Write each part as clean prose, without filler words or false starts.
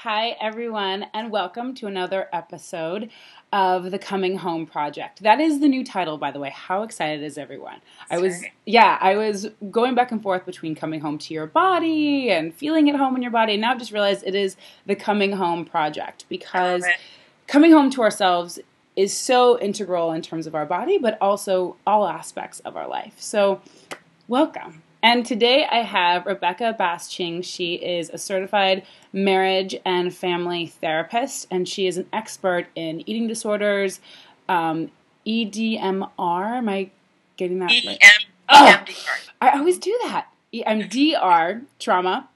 Hi, everyone, and welcome to another episode of the Coming Home Project. That is the new title, by the way. How excited is everyone? I was going back and forth between coming home to your body and feeling at home in your body, and now I've just realized it is the Coming Home Project because coming home to ourselves is so integral in terms of our body, but also all aspects of our life. So, welcome. And today I have Rebecca Bass-Ching. She is a certified marriage and family therapist, and she is an expert in eating disorders, EDMR. Am I getting that right? EMDR. I always do that. EMDR, trauma,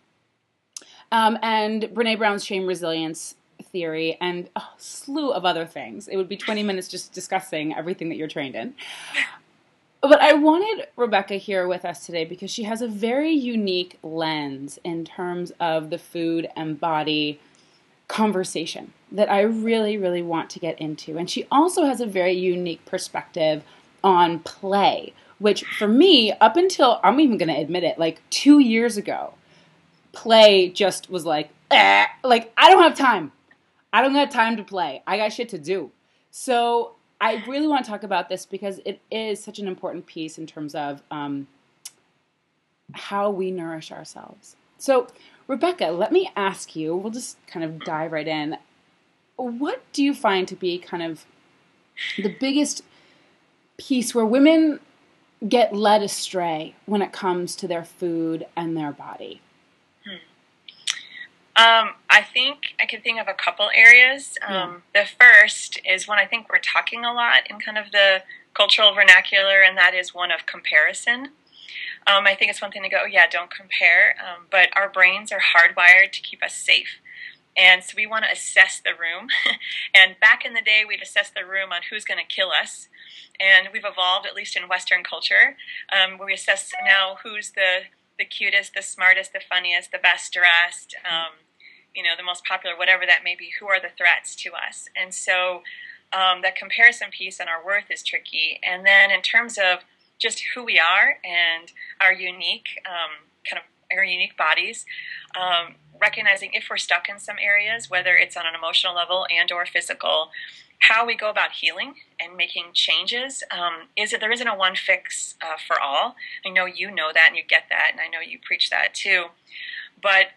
and Brene Brown's shame resilience theory, and a slew of other things. It would be 20 minutes just discussing everything that you're trained in. But I wanted Rebecca here with us today because she has a very unique lens in terms of the food and body conversation that I really, really want to get into. And she also has a very unique perspective on play, which for me, up until, I'm even going to admit it, like 2 years ago, play just was like, I don't have time. I don't have time to play. I got shit to do. So I really want to talk about this because it is such an important piece in terms of how we nourish ourselves. So, Rebecca, let me ask you, we'll just kind of dive right in. What do you find to be kind of the biggest piece where women get led astray when it comes to their food and their body? I think I can think of a couple areas. The first is one I think we're talking a lot in kind of the cultural vernacular, and that is one of comparison. I think it's one thing to go, don't compare, but our brains are hardwired to keep us safe. And so we want to assess the room. And back in the day, we'd assess the room on who's going to kill us. And we've evolved, at least in Western culture, where we assess now who's the cutest, the smartest, the funniest, the best dressed, the most popular, whatever that may be, who are the threats to us. And so that comparison piece and our worth is tricky. And then in terms of just who we are and our unique, our unique bodies, recognizing if we're stuck in some areas, whether it's on an emotional level and or physical, how we go about healing and making changes is that there isn't a one fix for all. I know you know that and you get that, and I know you preach that too. But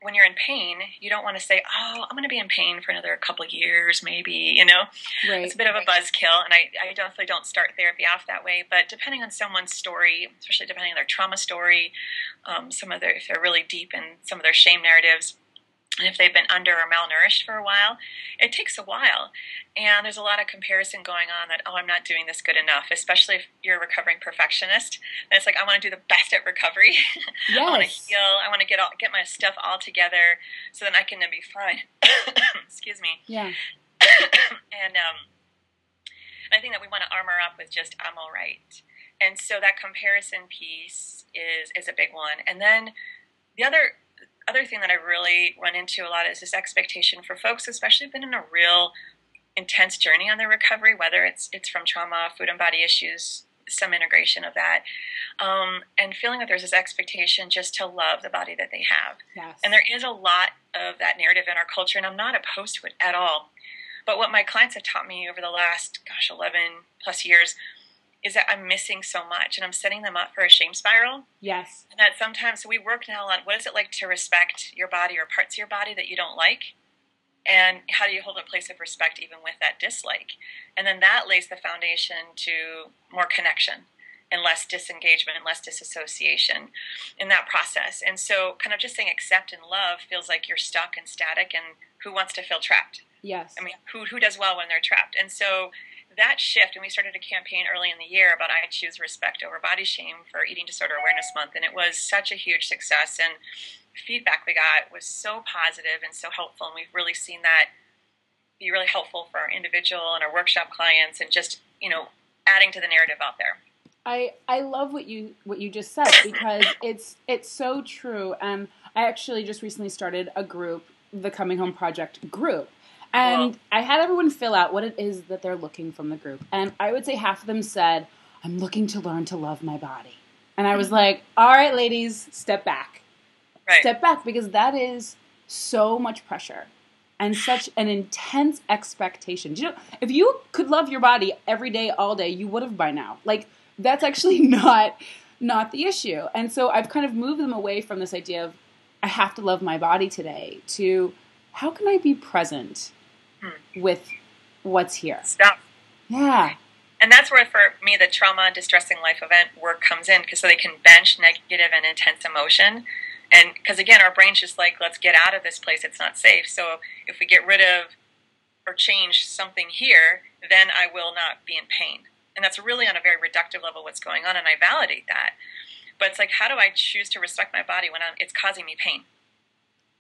when you're in pain, you don't want to say, I'm going to be in pain for another couple of years, maybe, Right. It's a bit of a buzzkill, and I definitely don't start therapy off that way. But depending on someone's story, especially depending on their trauma story, if they're really deep in some of their shame narratives, and if they've been under or malnourished for a while, it takes a while. And there's a lot of comparison going on that, I'm not doing this good enough, especially if you're a recovering perfectionist. And it's like, I want to do the best at recovery. Yes. I want to heal. I want to get my stuff all together so then I can then be fine. Excuse me. Yeah. And I think that we want to armor up with just, I'm all right. And so that comparison piece is a big one. And then the other thing that I really run into a lot is this expectation for folks, especially who've been in a real intense journey on their recovery, whether it's from trauma, food and body issues, some integration of that, and feeling that there's this expectation just to love the body that they have. Yes. And there is a lot of that narrative in our culture, and I'm not opposed to it at all. But what my clients have taught me over the last, 11 plus years is that I'm missing so much, and I'm setting them up for a shame spiral. Yes. And that sometimes, so we work now on what is it like to respect your body or parts of your body that you don't like, and how do you hold a place of respect even with that dislike? And then that lays the foundation to more connection and less disengagement and less disassociation in that process. And so kind of just saying accept and love feels like you're stuck and static, and who wants to feel trapped? Yes. I mean, who does well when they're trapped? And so that shift, and we started a campaign early in the year about I choose respect over body shame for Eating Disorder Awareness Month, and it was such a huge success, and feedback we got was so positive and so helpful, and we've really seen that be really helpful for our individual and our workshop clients, and just adding to the narrative out there. I love what you just said because it's so true, and I actually just recently started a group, the Coming Home Project group. And I had everyone fill out what it is that they're looking from the group. And I would say half of them said, I'm looking to learn to love my body. And I was like, all right, ladies, step back. Right. Step back, because that is so much pressure and such an intense expectation. You know, if you could love your body every day, all day, you would have by now. Like, that's actually not the issue. And so I've kind of moved them away from this idea of, I have to love my body today, to how can I be present with what's here? Stop. Yeah. And that's where, for me, the trauma and distressing life event work comes in, because so they can bench negative and intense emotion. And because, again, our brain's just like, let's get out of this place. It's not safe. So if we get rid of or change something here, then I will not be in pain. And that's really on a very reductive level what's going on, and I validate that. But it's like, how do I choose to respect my body when it's causing me pain?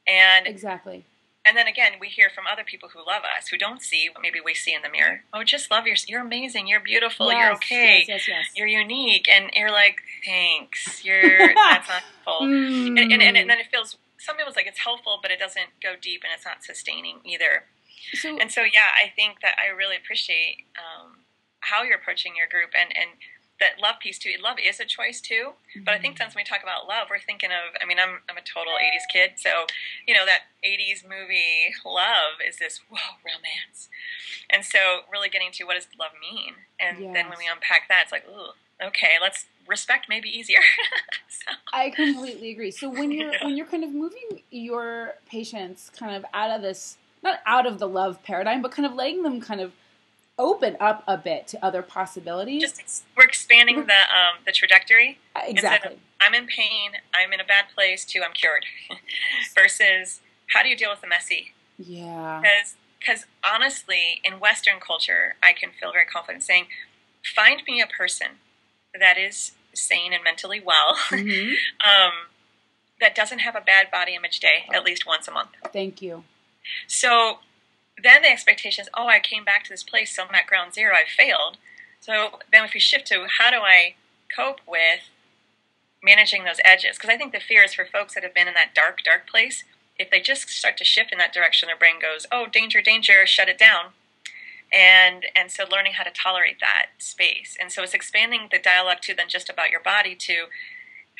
And exactly. And then again, we hear from other people who love us, who don't see what maybe we see in the mirror. Oh, just love you're amazing, you're beautiful, yes, you're okay, yes. You're unique. And you're like, thanks, that's not helpful. And then it feels, some people's like it's helpful, but it doesn't go deep and it's not sustaining either. So I think that I really appreciate how you're approaching your group, and that love piece too. Love is a choice too, but I think sometimes when we talk about love, we're thinking of, I mean, I'm a total 80s kid, so, you know, that 80s movie Love is this, whoa, romance. And so really getting to what does love mean? And then when we unpack that, it's like, ooh, okay, let's respect maybe easier. So. I completely agree. So when you're kind of moving your patients kind of out of this, not out of the love paradigm, but kind of letting them kind of open up a bit to other possibilities. We're expanding the trajectory. Exactly. Of, I'm in pain, I'm in a bad place, to I'm cured. Versus, how do you deal with the messy? Yeah. Because honestly, in Western culture, I can feel very confident saying, find me a person that is sane and mentally well, that doesn't have a bad body image day at least once a month. Thank you. So then the expectation is, oh, I came back to this place, so I'm at ground zero, I failed. So then if we shift to, how do I cope with managing those edges? Because I think the fear is for folks that have been in that dark, dark place, if they just start to shift in that direction, their brain goes, oh, danger, danger, shut it down. And so learning how to tolerate that space. And so it's expanding the dialogue to then just about your body to,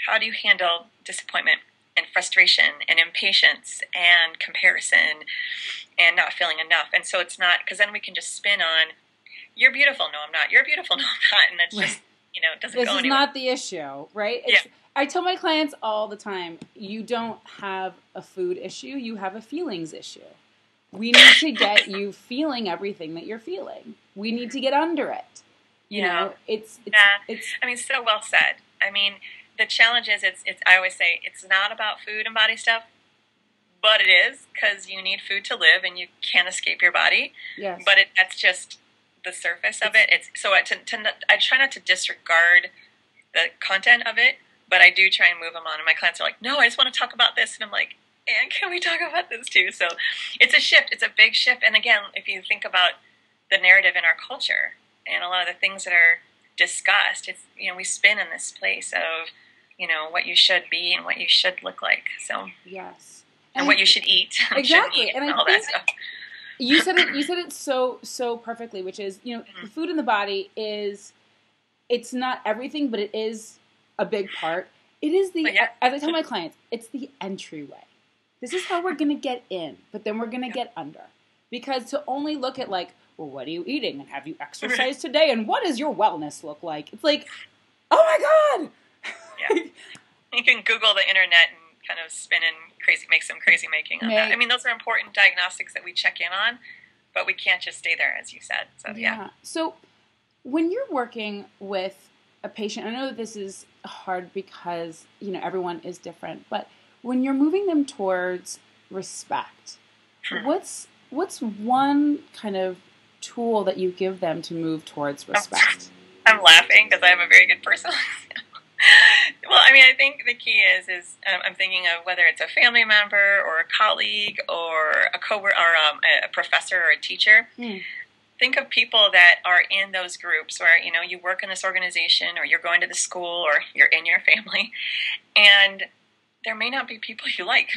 how do you handle disappointment and frustration and impatience and comparison and not feeling enough? And so it's not, because then we can just spin on, you're beautiful, no I'm not, you're beautiful, no I'm not, and it's just, you know, it doesn't go anywhere. This is not the issue, right? I tell my clients all the time, you don't have a food issue, you have a feelings issue. We need to get you feeling everything that you're feeling. We need to get under it. You know, it's I mean, so well said. I mean, the challenge is, it's. I always say it's not about food and body stuff, but it is, because you need food to live, and you can't escape your body. Yes. But that's just the surface of it. It's so I try not to disregard the content of it, but I do try and move them on. And my clients are like, "No, I just want to talk about this," and I'm like, "And can we talk about this too?" So it's a shift. It's a big shift. And again, if you think about the narrative in our culture and a lot of the things that are discussed, it's, you know, we spin in this place of, you know, what you should be and what you should look like. So yes, and what you should eat. Exactly, and all that stuff. You said it so perfectly, which is, you know, the food in the body it's not everything, but it is a big part. It is as I tell my clients, it's the entryway. This is how we're going to get in, but then we're going to get under. Because to only look at like, well, what are you eating? And have you exercised today? And what does your wellness look like? It's like, oh my God! Yeah. You can Google the internet and kind of spin and make some crazy making on that. I mean, those are important diagnostics that we check in on, but we can't just stay there, as you said. So yeah. So when you're working with a patient, I know that this is hard because, you know, everyone is different, but when you're moving them towards respect, what's one kind of tool that you give them to move towards respect? I'm laughing because I have a very good personality. Well, I mean, I think the key is I'm thinking of whether it's a family member or a colleague or a coworker or a professor or a teacher. Think of people that are in those groups where, you know, you work in this organization or you're going to the school or you're in your family, and there may not be people you like,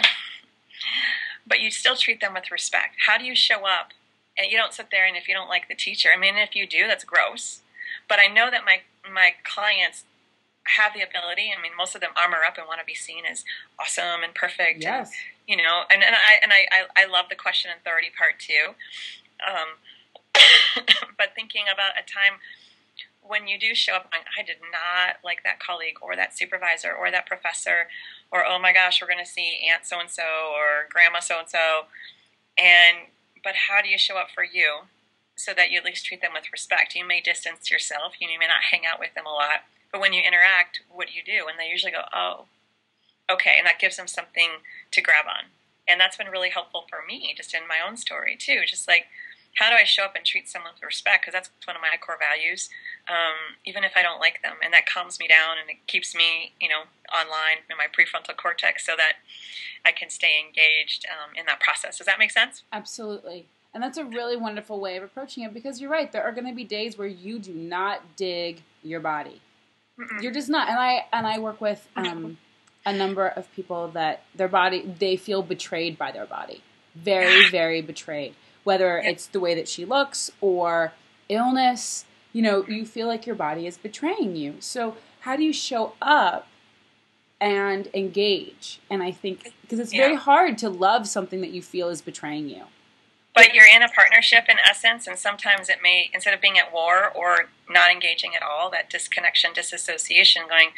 but you still treat them with respect. How do you show up? And you don't sit there and if you don't like the teacher, I mean, if you do, that's gross. But I know that my clients have the ability. I mean, most of them armor up and want to be seen as awesome and perfect. Yes. And, I love the question and authority part too. But thinking about a time when you do show up going, I did not like that colleague or that supervisor or that professor, or, oh my gosh, we're going to see Aunt so-and-so or Grandma so-and-so. But how do you show up for you so that you at least treat them with respect? You may distance yourself. You may not hang out with them a lot. But when you interact, what do you do? And they usually go, oh, okay. And that gives them something to grab on. And that's been really helpful for me, just in my own story too. Just like, how do I show up and treat someone with respect? Because that's one of my core values, even if I don't like them. And that calms me down and it keeps me, online in my prefrontal cortex so that I can stay engaged in that process. Does that make sense? Absolutely. And that's a really wonderful way of approaching it, because you're right. There are going to be days where you do not dig your body. Mm-mm. You're just not. And I work with a number of people that their body, they feel betrayed by their body. Very, very betrayed. Whether it's the way that she looks or illness, you feel like your body is betraying you. So how do you show up and engage? And I think, because it's very hard to love something that you feel is betraying you. But you're in a partnership in essence, and sometimes it may, instead of being at war or not engaging at all, that disconnection, disassociation, going,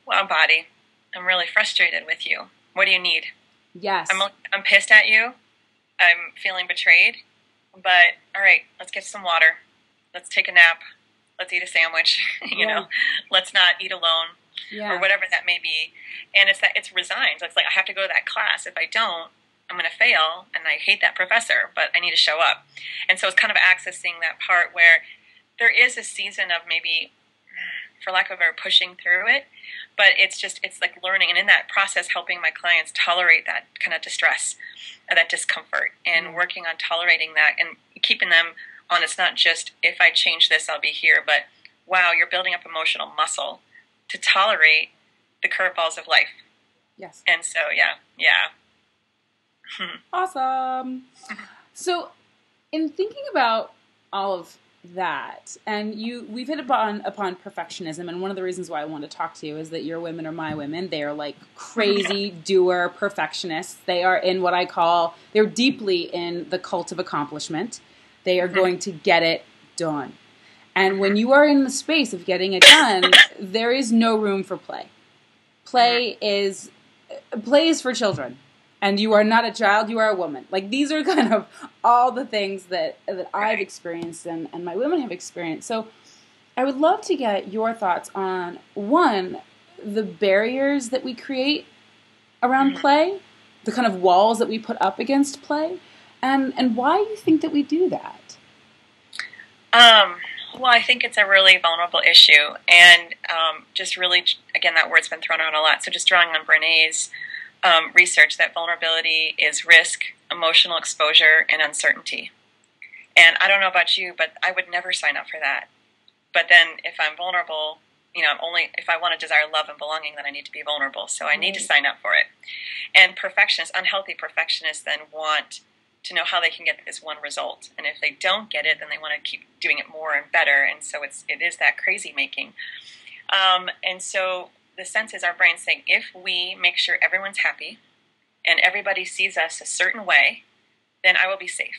wow, body, I'm really frustrated with you. What do you need? Yes. I'm pissed at you. I'm feeling betrayed, but all right, let's get some water. Let's take a nap. Let's eat a sandwich. Let's not eat alone, or whatever that may be. And it's resigned. So it's like, I have to go to that class. If I don't, I'm going to fail, and I hate that professor, but I need to show up. And so it's kind of accessing that part where there is a season of maybe, for lack of a better, pushing through it, but it's like learning, and in that process helping my clients tolerate that kind of distress, that discomfort, and working on tolerating that and keeping them on. It's not just, if I change this, I'll be here, but wow, you're building up emotional muscle to tolerate the curveballs of life. Yes. And so, Awesome. So in thinking about all of that, and we've hit upon perfectionism, and one of the reasons why I want to talk to you is that your women are my women. They are like crazy doer perfectionists. They are in what I call, they're deeply in the cult of accomplishment. They are going to get it done. And when you are in the space of getting it done, there is no room for play. Play is for children. And you are not a child, you are a woman. Like, these are kind of all the things that I've experienced and my women have experienced. So I would love to get your thoughts on, one, the barriers that we create around play, the kind of walls that we put up against play, and why you think that we do that. Well, I think it's a really vulnerable issue. And just really, again, that word's been thrown around a lot. So just drawing on Brené's research, that vulnerability is risk, emotional exposure, and uncertainty. And I don't know about you, but I would never sign up for that. But then if I'm vulnerable, if I want to desire love and belonging, then I need to be vulnerable. So I need to sign up for it. And unhealthy perfectionists then want to know how they can get this one result. And if they don't get it, then they want to keep doing it more and better. And so it is that crazy making. And so the sense is our brain saying, if we make sure everyone's happy and everybody sees us a certain way, then I will be safe.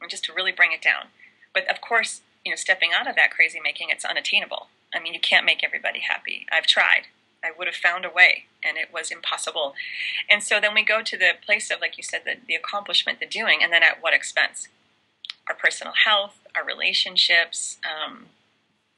And just to really bring it down. But of course, stepping out of that crazy making, it's unattainable. I mean, you can't make everybody happy. I've tried. I would have found a way, and it was impossible. And so then we go to the place of, like you said, the accomplishment, the doing, and then at what expense? Our personal health, our relationships,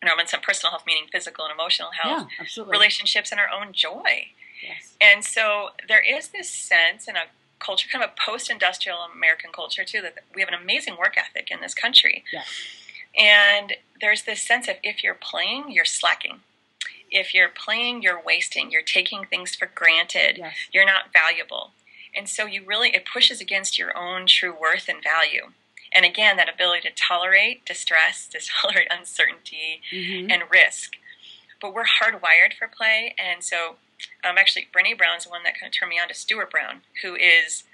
and some personal health meaning physical and emotional health, relationships, and our own joy. Yes. And so there is this sense in a culture, kind of a post-industrial American culture too, that we have an amazing work ethic in this country. Yes. And there's this sense of, if you're playing, you're slacking. If you're playing, you're wasting. You're taking things for granted. Yes. You're not valuable. And so it pushes against your own true worth and value. And again, that ability to tolerate distress, to tolerate uncertainty and risk. But we're hardwired for play. And so actually, Brené Brown's the one that kind of turned me on to Stuart Brown, who is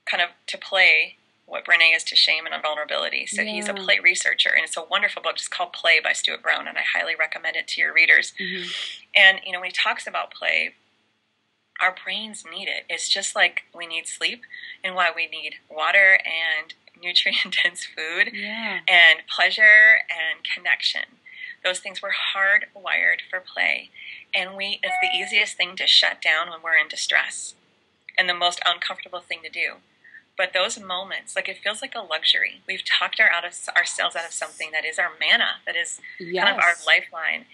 kind of to play what Brene is to shame and vulnerability. So he's a play researcher, and it's a wonderful book just called Play by Stuart Brown, and I highly recommend it to your readers. And, when he talks about play, our brains need it. It's just like we need sleep and why we need water and nutrient-dense food and pleasure and connection. Those things were hardwired for play. And it's the easiest thing to shut down when we're in distress and the most uncomfortable thing to do. But those moments, like, it feels like a luxury. We've talked ourselves out of something that is our manna, that is kind of our lifeline.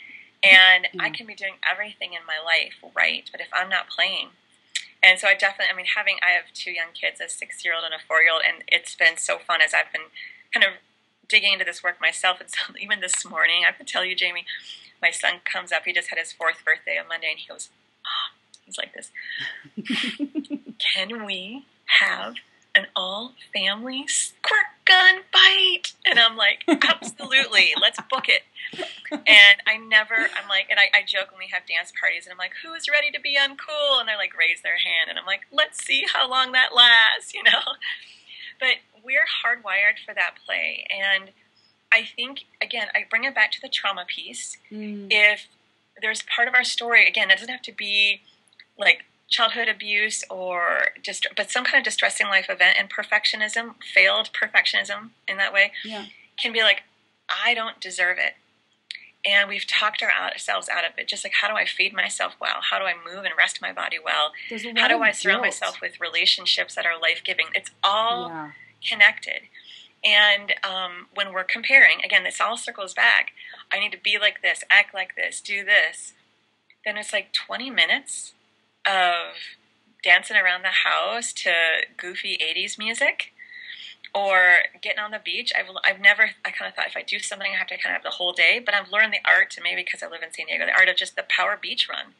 And I can be doing everything in my life right, but if I'm not playing. And so I have 2 young kids, a 6-year-old and a 4-year-old, and it's been so fun as I've been kind of digging into this work myself. And so even this morning, I have to tell you, Jamie, my son comes up. He just had his 4th birthday on Monday, and he goes, he's like this. Can we have an all-family squirt gun fight? And I'm like, absolutely, let's book it. And I joke when we have dance parties, and I'm like, who's ready to be uncool? And they're like, raise their hand. And I'm like, let's see how long that lasts, But we're hardwired for that play. And I think, again, I bring it back to the trauma piece. If there's part of our story, again, it doesn't have to be like childhood abuse but some kind of distressing life event, and perfectionism, failed perfectionism in that way, can be like, I don't deserve it. And we've talked ourselves out of it. Just like, how do I feed myself well? How do I move and rest my body well? How do I surround myself with relationships that are life-giving? It's all connected. And when we're comparing, again, this all circles back. I need to be like this, act like this, do this. Then it's like 20 minutes of dancing around the house to goofy 80s music, or getting on the beach. I kind of thought if I do something, I have to kind of have the whole day, but I've learned the art, maybe because I live in San Diego, the art of just the power beach run,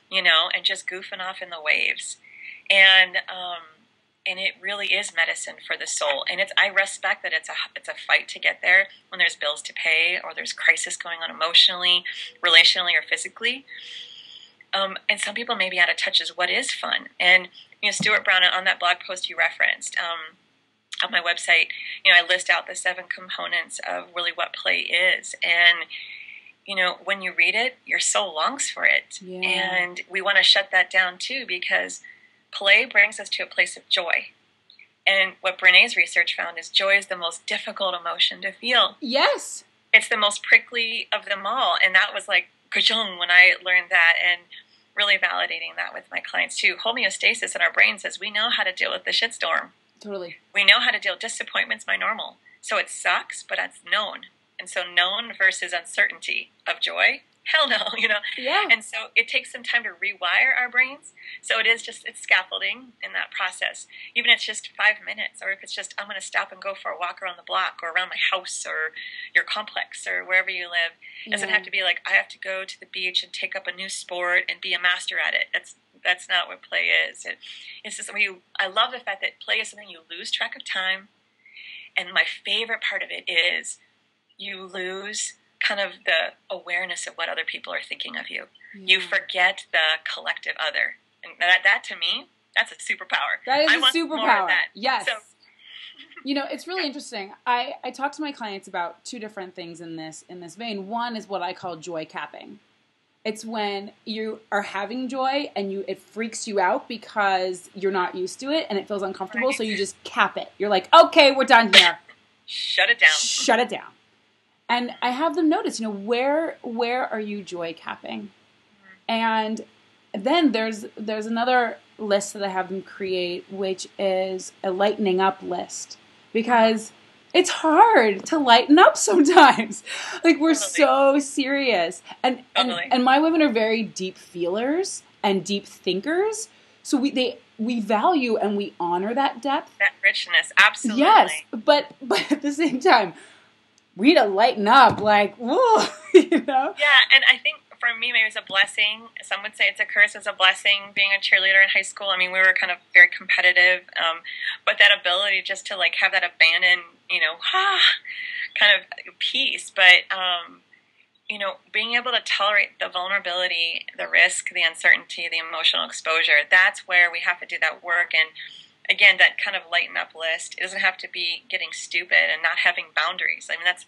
and just goofing off in the waves. And it really is medicine for the soul. And I respect that it's a fight to get there when there's bills to pay, or there's crisis going on emotionally, relationally, or physically. And some people may be out of touch as what is fun. And, Stuart Brown, on that blog post you referenced, on my website, I list out the 7 components of really what play is. And, when you read it, your soul longs for it. And we want to shut that down too, because play brings us to a place of joy. And what Brené's research found is joy is the most difficult emotion to feel. Yes. It's the most prickly of them all. And that was like, ka-chung, when I learned that, and really validating that with my clients too. Homeostasis in our brain says we know how to deal with the shitstorm. Totally. We know how to deal with disappointment's my normal. So it sucks, but it's known. And so known versus uncertainty of joy, hell no, Yeah. And so it takes some time to rewire our brains. So it's scaffolding in that process. Even if it's just 5 minutes, or if it's just, I'm going to stop and go for a walk around the block, or around my house, or your complex, or wherever you live. It doesn't have to be like, I have to go to the beach and take up a new sport and be a master at it. That's not what play is. It's just I love the fact that play is something you lose track of time. And my favorite part of it is you lose kind of the awareness of what other people are thinking of you. You forget the collective other. And that to me, that's a superpower. That is I a want superpower. more of that. Yes. So, it's really interesting. I talk to my clients about 2 different things in this vein. One is what I call joy capping. It's when you are having joy and it freaks you out because you're not used to it and it feels uncomfortable, so you just cap it. You're like, okay, we're done here. Shut it down. Shut it down. And I have them notice, where are you joy capping? And then there's another list that I have them create, which is a lightening up list, because it's hard to lighten up sometimes. Like, we're so serious. And my women are very deep feelers and deep thinkers. So we value and we honor that depth. That richness, absolutely. Yes, but at the same time, we need to lighten up, like, whoa, Yeah, and I think for me, maybe it's a blessing. Some would say it's a curse. It's a blessing being a cheerleader in high school. I mean, we were kind of very competitive, but that ability just to like have that abandon, kind of peace. But being able to tolerate the vulnerability, the risk, the uncertainty, the emotional exposure. That's where we have to do that work. And again, that kind of lighten up list. It doesn't have to be getting stupid and not having boundaries. I mean, that's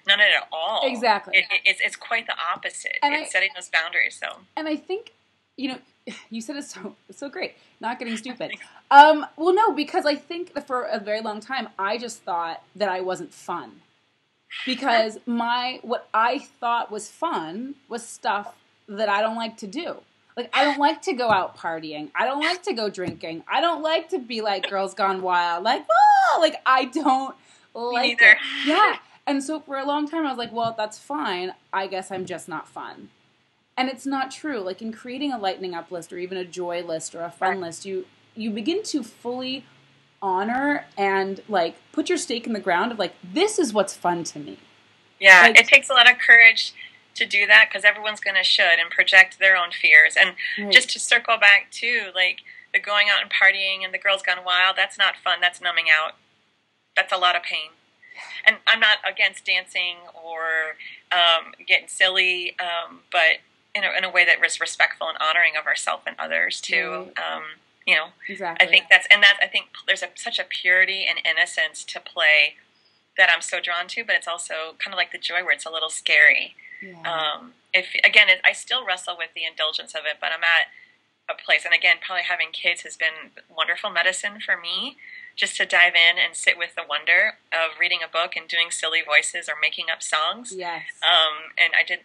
not it at all. Exactly. It's quite the opposite. And it's setting those boundaries. So. And I think, you said it's so great. Not getting stupid. Well, no, because I think that for a very long time, I just thought that I wasn't fun. Because what I thought was fun was stuff that I don't like to do. Like, I don't like to go out partying. I don't like to go drinking. I don't like to be like Girls Gone Wild. Like, I don't like it. Yeah. And so for a long time, I was like, well, that's fine. I guess I'm just not fun. And it's not true. Like, in creating a lightening up list or even a joy list or a fun list, you begin to fully honor and, like, put your stake in the ground of, like, this is what's fun to me. Yeah, like, it takes a lot of courage to do that because everyone's going to should and project their own fears. And just to circle back to, like, the going out and partying and the Girls Gone Wild, that's not fun. That's numbing out. That's a lot of pain. And I'm not against dancing or getting silly, but in a way that was respectful and honoring of ourselves and others too. Exactly. I think I think there's such a purity and innocence to play that I'm so drawn to, but it's also kind of like the joy where it's a little scary. Yeah. I still wrestle with the indulgence of it, but I'm at a place, and again, probably having kids has been wonderful medicine for me, just to dive in and sit with the wonder of reading a book and doing silly voices or making up songs. Yes. And I did,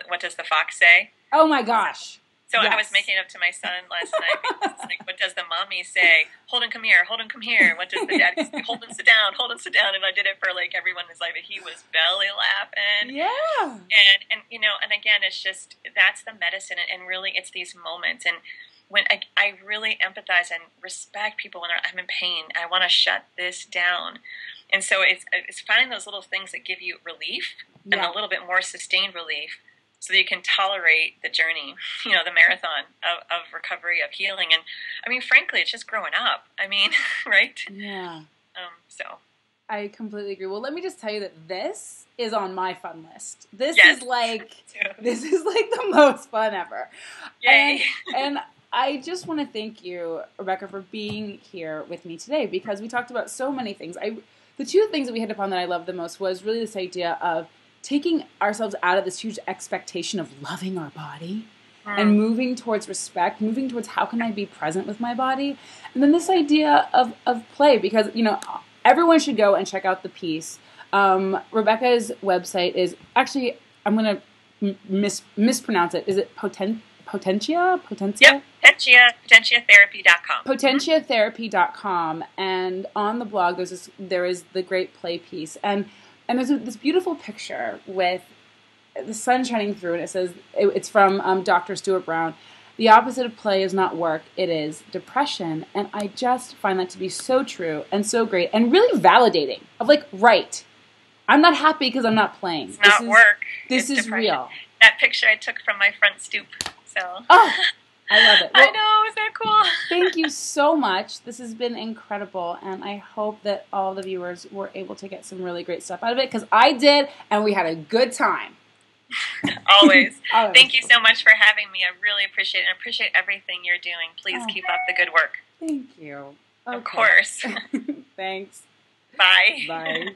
What Does the Fox Say? Oh my gosh. So yes. I was making it up to my son last night. It's like, what does the mommy say? Holden, come here. Holden, come here. What does the daddy say? Holden, sit down. Holden, sit down. And I did it for like everyone was like, he was belly laughing. Yeah. And again, it's just, that's the medicine. And really, it's these moments. And when I really empathize and respect people when I'm in pain, I want to shut this down. And so it's finding those little things that give you relief and a little bit more sustained relief, so that you can tolerate the journey, the marathon of recovery, of healing. And I mean, frankly, it's just growing up. I mean, right? Yeah. So I completely agree. Well, let me just tell you that this is on my fun list. This is like the most fun ever. Yay. And I just want to thank you, Rebecca, for being here with me today, because we talked about so many things. The two things that we hit upon that I loved the most was really this idea of taking ourselves out of this huge expectation of loving our body and moving towards respect, moving towards how can I be present with my body. And then this idea of play, because, everyone should go and check out the piece. Rebecca's website is actually, I'm going to mispronounce it. Is it Potentia? Yep, PotentiaTherapy.com. PotentiaTherapy.com. And on the blog, there is the great play piece. And there's this beautiful picture with the sun shining through, and it says, it's from Dr. Stuart Brown, the opposite of play is not work, it is depression. And I just find that to be so true and so great and really validating of like, right, I'm not happy because I'm not playing. It's not work. This is depression. real. That picture I took from my front stoop. So. Oh, I love it. Well, I know, isn't that cool? Thank you so much. This has been incredible, and I hope that all the viewers were able to get some really great stuff out of it, because I did, and we had a good time. Always. Thank you so much for having me. I really appreciate it, and appreciate everything you're doing. Please keep up the good work. Thank you. Okay. Of course. Thanks. Bye. Bye.